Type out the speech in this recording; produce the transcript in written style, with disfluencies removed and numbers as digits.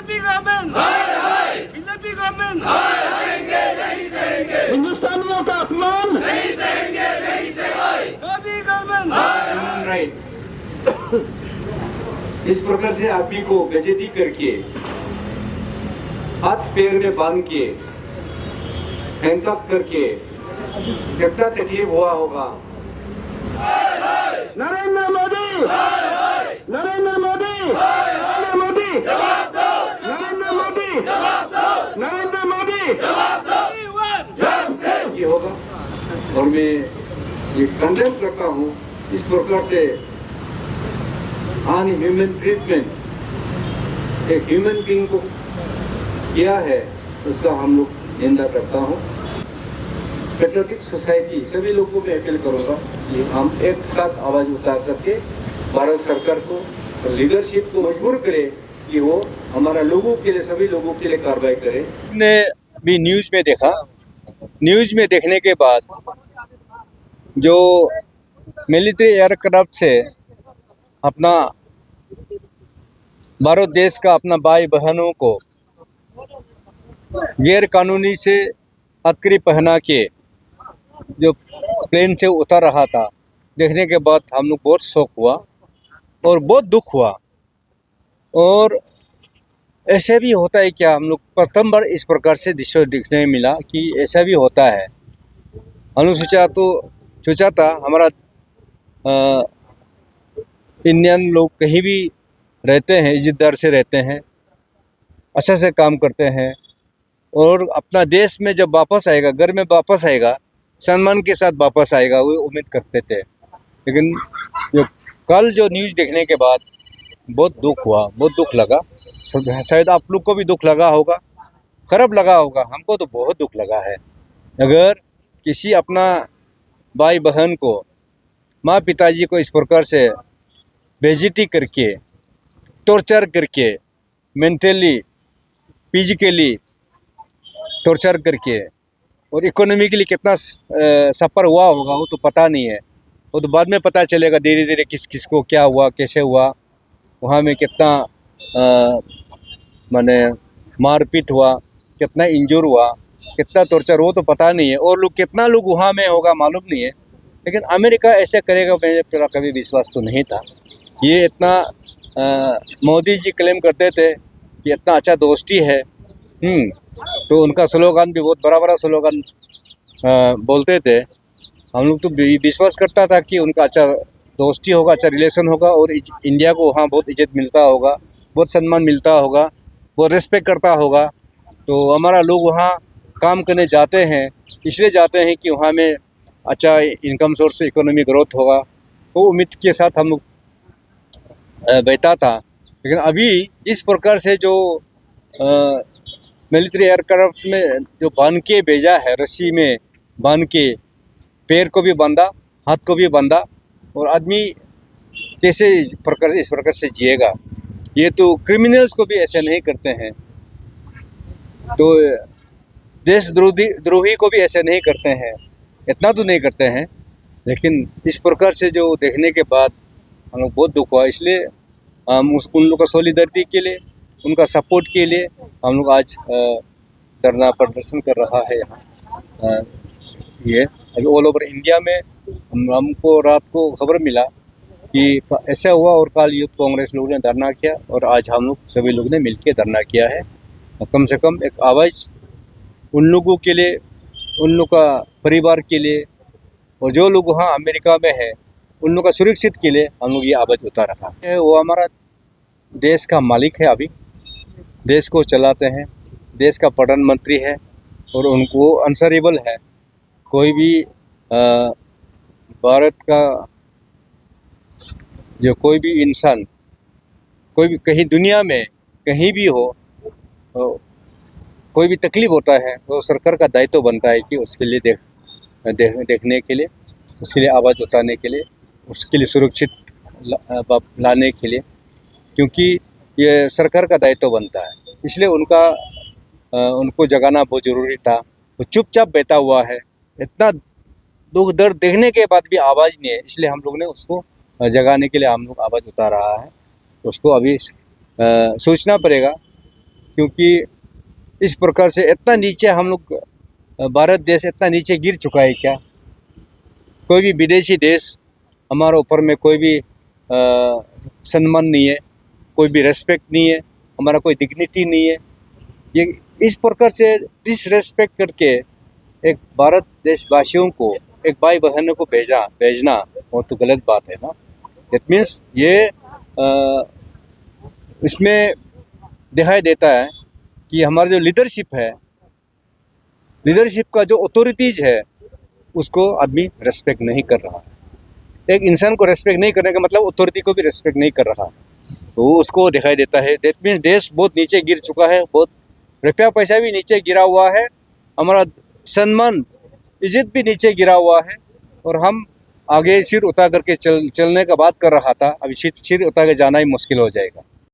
BJP government, BJP government, हिंदुस्तानियों का अपमान Modi government, right. इस प्रकार से आदमी को बेइज्जती करके हाथ पैर में बांध के हैंडकफ करके कितना तकलीफ हुआ होगा। नरेंद्र मोदी, नरेंद्र मोदी, नरेंद्र मोदी, नरेंद्र मोदी, नरेंद्र मोदी, ये होगा और मैं ये कंडेम करता हूँ इस प्रकार से अनह्यूमन ट्रीटमेंट एक ह्यूमन बीइंग को किया है, उसका हम लोग निंदा करता हूँ। पेट्रियोटिक सोसाइटी सभी लोगों को मैं अपील करूँगा कि हम एक साथ आवाज उठा करके भारत सरकार को और लीडरशिप को मजबूर करें कि वो हमारा लोगों के लिए, सभी लोगों के लिए कार्रवाई करे। ने भी न्यूज़ में देखा, न्यूज़ में देखने के बाद जो मिलिट्री एयरक्राफ्ट से अपना भारत देश का अपना भाई बहनों को गैर कानूनी से हथकड़ी पहना के जो प्लेन से उतर रहा था, देखने के बाद हम लोग बहुत शौक हुआ और बहुत दुख हुआ। और ऐसे भी होता है क्या, हम लोग प्रथम बार इस प्रकार से दृश्य दिखने मिला कि ऐसा भी होता है। हम लोग सोचा था हमारा इंडियन लोग कहीं भी रहते हैं इज्जतदार से रहते हैं, अच्छा से काम करते हैं और अपना देश में जब वापस आएगा, घर में वापस आएगा, सम्मान के साथ वापस आएगा, वो उम्मीद करते थे। लेकिन कल जो न्यूज़ देखने के बाद बहुत दुख हुआ, बहुत दुख लगा। शायद आप लोग को भी दुख लगा होगा, खराब लगा होगा, हमको तो बहुत दुख लगा है। अगर किसी अपना भाई बहन को, माँ पिताजी को इस प्रकार से बेइज्जती करके, टॉर्चर करके, मेंटली फिजिकली टॉर्चर करके और इकोनॉमिकली कितना सफ़र हुआ होगा वो तो पता नहीं है। वो तो बाद में पता चलेगा धीरे धीरे किस किस को क्या हुआ, कैसे हुआ, वहाँ में कितना माने मारपीट हुआ, कितना इंजर हुआ, कितना टॉर्चर, वो तो पता नहीं है। और लोग कितना लोग वहाँ में होगा मालूम नहीं है। लेकिन अमेरिका ऐसे करेगा मेरा कभी विश्वास तो नहीं था। ये इतना मोदी जी क्लेम करते थे कि इतना अच्छा दोस्ती है, तो उनका स्लोगन भी बहुत बड़ा बड़ा स्लोगन बोलते थे। हम लोग तो विश्वास करता था कि उनका अच्छा दोस्ती होगा, अच्छा रिलेशन होगा और इंडिया को वहाँ बहुत इज्जत मिलता होगा, बहुत सम्मान मिलता होगा, बहुत रिस्पेक्ट करता होगा। तो हमारा लोग वहाँ काम करने जाते हैं, इसलिए जाते हैं कि वहाँ में अच्छा इनकम सोर्स, इकोनॉमी ग्रोथ होगा, वो उम्मीद के साथ हम लोग बैठा था। लेकिन अभी इस प्रकार से जो मिलिट्री एयरक्राफ्ट में जो बांध के भेजा है, रस्सी में बांध के, पैर को भी बांधा, हाथ को भी बांधा, और आदमी कैसे इस प्रकार से जिएगा। ये तो क्रिमिनल्स को भी ऐसे नहीं करते हैं, तो देश द्रोही को भी ऐसे नहीं करते हैं, इतना तो नहीं करते हैं। लेकिन इस प्रकार से जो देखने के बाद हम लोग बहुत दुख हुआ। इसलिए हम उन लोग का सॉलिडरिटी के लिए, उनका सपोर्ट के लिए हम लोग आज धरना प्रदर्शन कर रहा है यहाँ। ये अभी ऑल ओवर इंडिया में हमको रात को खबर मिला कि ऐसा हुआ और कल यूथ कांग्रेस लोगों ने धरना किया और आज हम लोग सभी लोगों ने मिलकर धरना किया है। कम से कम एक आवाज़ उन लोगों के लिए, उन लोग का परिवार के लिए, और जो लोग वहाँ अमेरिका में है उन लोग का सुरक्षित के लिए हम लोग ये आवाज़ उठा रखा है। वो हमारा देश का मालिक है, अभी देश को चलाते हैं, देश का प्रधानमंत्री है और उनको आंसरेबल है। कोई भी भारत का जो कोई भी इंसान, कोई भी कहीं दुनिया में कहीं भी हो, कोई भी तकलीफ होता है तो सरकार का दायित्व बनता है कि उसके लिए देखने के लिए, उसके लिए आवाज़ उठाने के लिए, उसके लिए सुरक्षित लाने के लिए, क्योंकि ये सरकार का दायित्व बनता है। इसलिए उनको जगाना बहुत ज़रूरी था। वो चुपचाप बैठा हुआ है, इतना दुख दर्द देखने के बाद भी आवाज़ नहीं है, इसलिए हम लोग ने उसको जगाने के लिए हम लोग आवाज़ उठा रहा है। उसको अभी सोचना पड़ेगा क्योंकि इस प्रकार से इतना नीचे हम लोग भारत देश इतना नीचे गिर चुका है क्या? कोई भी विदेशी देश हमारे ऊपर में कोई भी सम्मान नहीं है, कोई भी रेस्पेक्ट नहीं है, हमारा कोई डिग्निटी नहीं है। ये इस प्रकार से डिसरेस्पेक्ट करके एक भारत देशवासियों को, एक भाई बहनों को भेजना वो तो गलत बात है ना। इट मीन्स ये इसमें दिखाई देता है कि हमारा जो लीडरशिप है, लीडरशिप का जो अथॉरिटीज है उसको आदमी रेस्पेक्ट नहीं कर रहा है। एक इंसान को रेस्पेक्ट नहीं करने का मतलब अथॉरिटी को भी रेस्पेक्ट नहीं कर रहा, तो उसको दिखाई देता है। दैट मीन्स देश बहुत नीचे गिर चुका है, बहुत रुपया पैसा भी नीचे गिरा हुआ है, हमारा सम्मान इज्जत भी नीचे गिरा हुआ है, और हम आगे सिर उठा करके चलने का बात कर रहा था। अभी सिर उठा के जाना ही मुश्किल हो जाएगा।